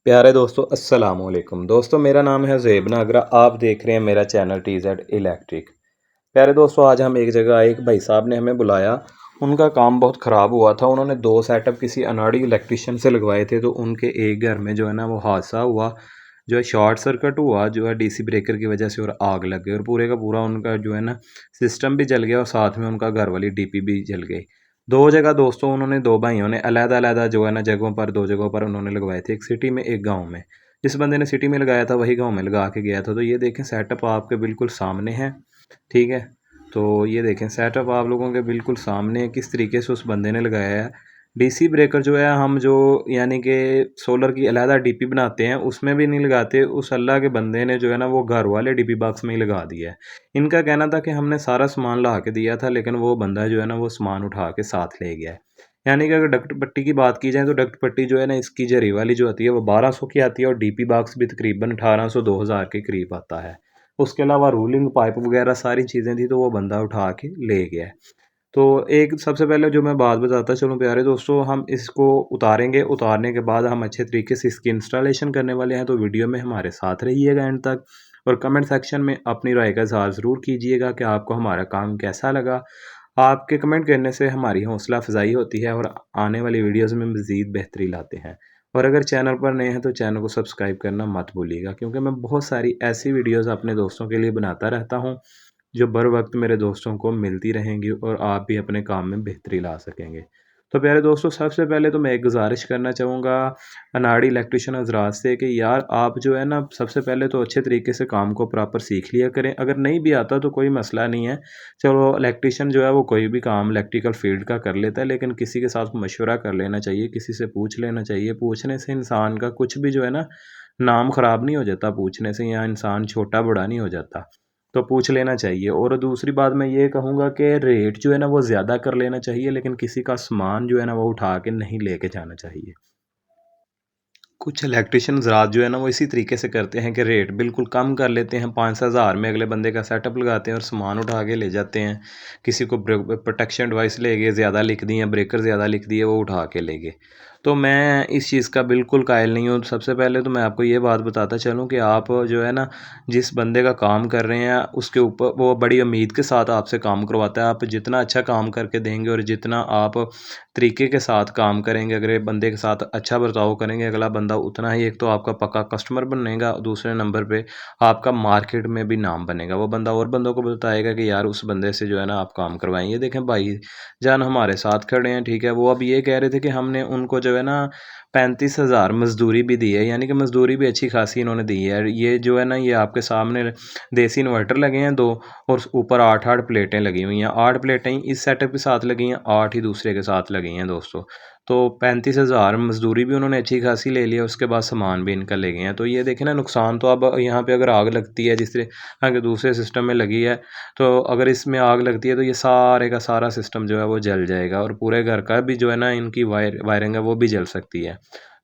प्यारे दोस्तों अस्सलाम वालेकुम दोस्तों, मेरा नाम है ज़ेब नागरा। आप देख रहे हैं मेरा चैनल TZ इलेक्ट्रिक। प्यारे दोस्तों, आज हम एक जगह आए, एक भाई साहब ने हमें बुलाया। उनका काम बहुत ख़राब हुआ था। उन्होंने 2 सेटअप किसी अनाड़ी इलेक्ट्रिशियन से लगवाए थे, तो उनके एक घर में जो है ना वो हादसा हुआ, जो है शॉर्ट सर्किट हुआ जो है DC ब्रेकर की वजह से, और आग लग गई और पूरे का पूरा उनका जो है ना सिस्टम भी जल गया और साथ में उनका घर वाली DP भी जल गई। 2 जगह दोस्तों उन्होंने 2 भाइयों ने अलग-अलग जो है ना जगहों पर 2 जगहों पर उन्होंने लगवाए थे, एक सिटी में एक गाँव में। जिस बंदे ने सिटी में लगाया था वही गाँव में लगा के गया था। तो ये देखें सेटअप आपके बिल्कुल सामने है, ठीक है। तो ये देखें सेटअप आप लोगों के बिल्कुल सामने है, किस तरीके से उस बंदे ने लगाया है। DC ब्रेकर जो है हम जो यानी कि सोलर की अलहदा DP बनाते हैं उसमें भी नहीं लगाते, उस अल्लाह के बंदे ने जो है ना वो घर वाले DP बॉक्स में ही लगा दिया है। इनका कहना था कि हमने सारा सामान ला के दिया था, लेकिन वो बंदा जो है ना वो सामान उठा के साथ ले गया है। यानी कि अगर डक्ट पट्टी की बात की जाए तो डक्ट पट्टी जो है ना इसकी जरी वाली जो आती है वो 1200 की आती है, और DP बॉक्स भी तकरीबन 1800-2000 के करीब आता है। उसके अलावा रूलिंग पाइप वगैरह सारी चीज़ें थी, तो वो बंदा उठा के ले गया है। तो एक सबसे पहले जो मैं बात बताता चलूँ प्यारे दोस्तों, हम इसको उतारेंगे, उतारने के बाद हम अच्छे तरीके से इसकी इंस्टॉलेशन करने वाले हैं। तो वीडियो में हमारे साथ रहिएगा एंड तक, और कमेंट सेक्शन में अपनी राय का इज़हार ज़रूर कीजिएगा कि आपको हमारा काम कैसा लगा। आपके कमेंट करने से हमारी हौसला अफजाई होती है और आने वाली वीडियोस में मज़ीद बेहतरी लाते हैं। और अगर चैनल पर नए हैं तो चैनल को सब्सक्राइब करना मत भूलिएगा, क्योंकि मैं बहुत सारी ऐसी वीडियोस अपने दोस्तों के लिए बनाता रहता हूं जो बर वक्त मेरे दोस्तों को मिलती रहेंगी, और आप भी अपने काम में बेहतरी ला सकेंगे। तो प्यारे दोस्तों, सबसे पहले तो मैं एक गुजारिश करना चाहूँगा अनाड़ी इलेक्ट्रिशियन हजरात से कि यार आप जो है ना सबसे पहले तो अच्छे तरीके से काम को प्रॉपर सीख लिया करें। अगर नहीं भी आता तो कोई मसला नहीं है, चलो इलेक्ट्रिशियन जो है वो कोई भी काम इलेक्ट्रिकल फील्ड का कर लेता है, लेकिन किसी के साथ मशवरा कर लेना चाहिए, किसी से पूछ लेना चाहिए। पूछने से इंसान का कुछ भी जो है ना नाम ख़राब नहीं हो जाता पूछने से, या इंसान छोटा बड़ा नहीं हो जाता। तो पूछ लेना चाहिए। और दूसरी बात मैं ये कहूँगा कि रेट जो है ना वो ज़्यादा कर लेना चाहिए, लेकिन किसी का सामान जो है ना वो उठा के नहीं लेके जाना चाहिए। कुछ इलेक्ट्रिशियन हज़रात जो है ना वो इसी तरीके से करते हैं कि रेट बिल्कुल कम कर लेते हैं, 5-6 हज़ार में अगले बंदे का सेटअप लगाते हैं और सामान उठा के ले जाते हैं। किसी को प्रोटेक्शन डिवाइस ले गए, ज़्यादा लिख दी हैं, ब्रेकर ज़्यादा लिख दिए, वो उठा के ले गए। तो मैं इस चीज़ का बिल्कुल कायल नहीं हूँ। सबसे पहले तो मैं आपको ये बात बताता चलूँ कि आप जो है ना जिस बंदे का काम कर रहे हैं उसके ऊपर वो बड़ी उम्मीद के साथ आपसे काम करवाता है। आप जितना अच्छा काम करके देंगे और जितना आप तरीके के साथ काम करेंगे, अगर बंदे के साथ अच्छा बर्ताव करेंगे, अगला बंदा उतना ही एक तो आपका पक्का कस्टमर बनेगा, दूसरे नंबर पे आपका मार्केट में भी नाम बनेगा। वो बंदा और बंदों को बताएगा कि यार उस बंदे से जो है ना आप काम करवाएं। ये देखें भाई जान हमारे साथ खड़े हैं, ठीक है। वो अब ये कह रहे थे कि हमने उनको जो है ना 35,000 मजदूरी भी दी है, यानी कि मजदूरी भी अच्छी खासी इन्होंने दी है। ये जो है ना ये आपके सामने देसी इन्वर्टर लगे हैं 2, और ऊपर 8-8 प्लेटें लगी हुई हैं। 8 प्लेटें इस सेटअप के साथ लगी हैं, 8 ही दूसरे के साथ लगी हैं दोस्तों। तो 35,000 मजदूरी भी उन्होंने अच्छी खासी ले ली है, उसके बाद सामान भी इनका ले गए हैं। तो ये देखें ना नुकसान तो अब यहाँ पे अगर आग लगती है जिस तरह आगे दूसरे सिस्टम में लगी है, तो अगर इसमें आग लगती है तो ये सारे का सारा सिस्टम जो है वो जल जाएगा, और पूरे घर का भी जो है ना इनकी वायरिंग है वो भी जल सकती है।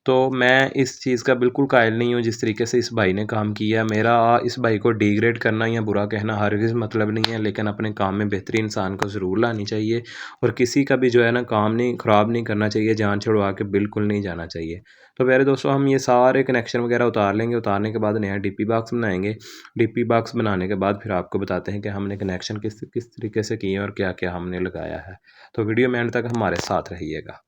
तो मैं इस चीज़ का बिल्कुल कायल नहीं हूँ जिस तरीके से इस भाई ने काम किया। मेरा इस भाई को डिग्रेड करना या बुरा कहना हरगिज़ मतलब नहीं है, लेकिन अपने काम में बेहतरी इंसान को ज़रूर लानी चाहिए, और किसी का भी जो है ना काम नहीं ख़राब नहीं करना चाहिए, जान छुड़वा के बिल्कुल नहीं जाना चाहिए। तो प्यारे दोस्तों, हम ये सारे कनेक्शन वगैरह उतार लेंगे, उतारने के बाद नया DP बॉक्स बनाएंगे। DP बॉक्स बनाने के बाद फिर आपको बताते हैं कि हमने कनेक्शन किस किस तरीके से किए और क्या क्या हमने लगाया है। तो वीडियो में एंड तक हमारे साथ रहिएगा।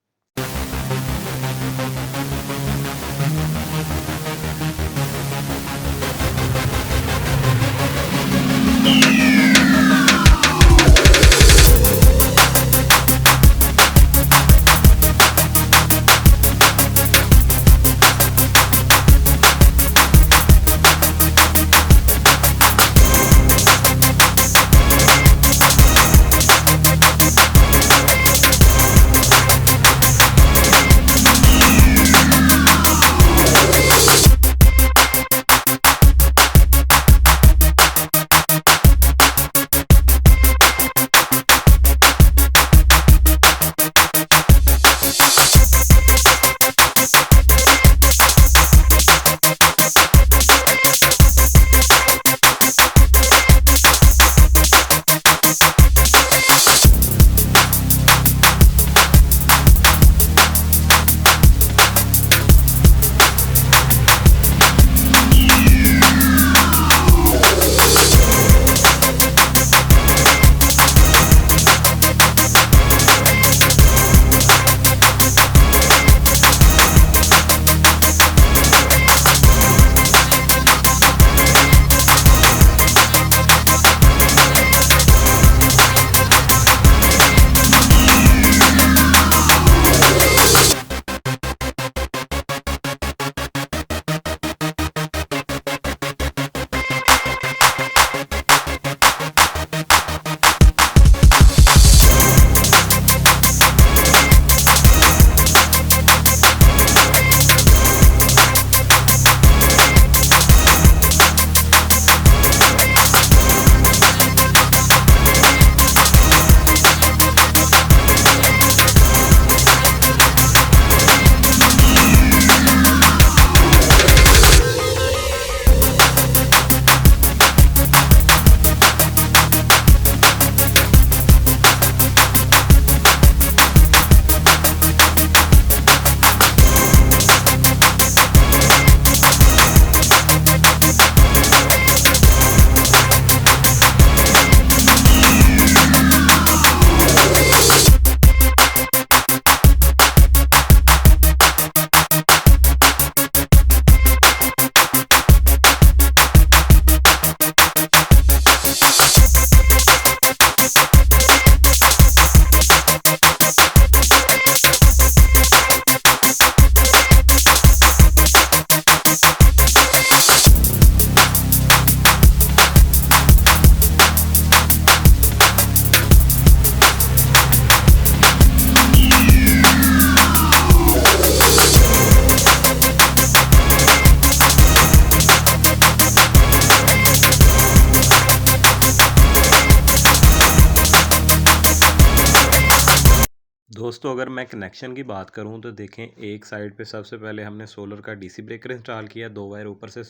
दोस्तों अगर मैं कनेक्शन की बात करूं तो देखें, एक साइड पे सबसे पहले हमने सोलर का डीसी ब्रेकर इंस्टॉल किया, 2 वायर ऊपर से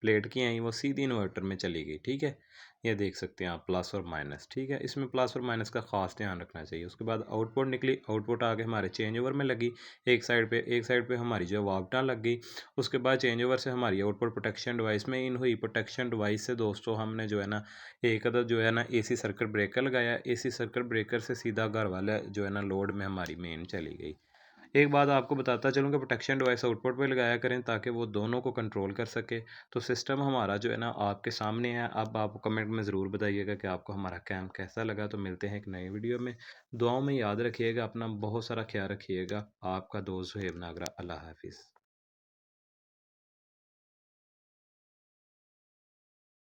प्लेट की आई, वो सीधी इन्वर्टर में चली गई। ठीक है, ये देख सकते हैं आप, प्लस और माइनस। ठीक है, इसमें प्लस और माइनस का ख़ास ध्यान रखना चाहिए। उसके बाद आउटपुट निकली, आउटपुट आगे हमारे चेंज ओवर में लगी। एक साइड पे हमारी जो वापटा लग गई। उसके बाद चेंज ओवर से हमारी आउटपुट प्रोटेक्शन डिवाइस में इन हुई। प्रोटेक्शन डिवाइस से दोस्तों हमने जो है ना, एक अदर जो है ना एसी सर्किट ब्रेकर लगाया। एसी सर्किट ब्रेकर से सीधा घर वाला जो है ना लोड में हमारी मेन चली गई। एक बात आपको बताता चलूँ कि प्रोटेक्शन डिवाइस आउटपुट पे लगाया करें ताकि वो दोनों को कंट्रोल कर सके। तो सिस्टम हमारा जो है ना आपके सामने है। अब आप कमेंट में ज़रूर बताइएगा कि आपको हमारा कैम कैसा लगा। तो मिलते हैं एक नई वीडियो में। दुआओं में याद रखिएगा, अपना बहुत सारा ख्याल रखिएगा। आपका दोस्त सुहेब नागरा। अल्लाह हाफिज़।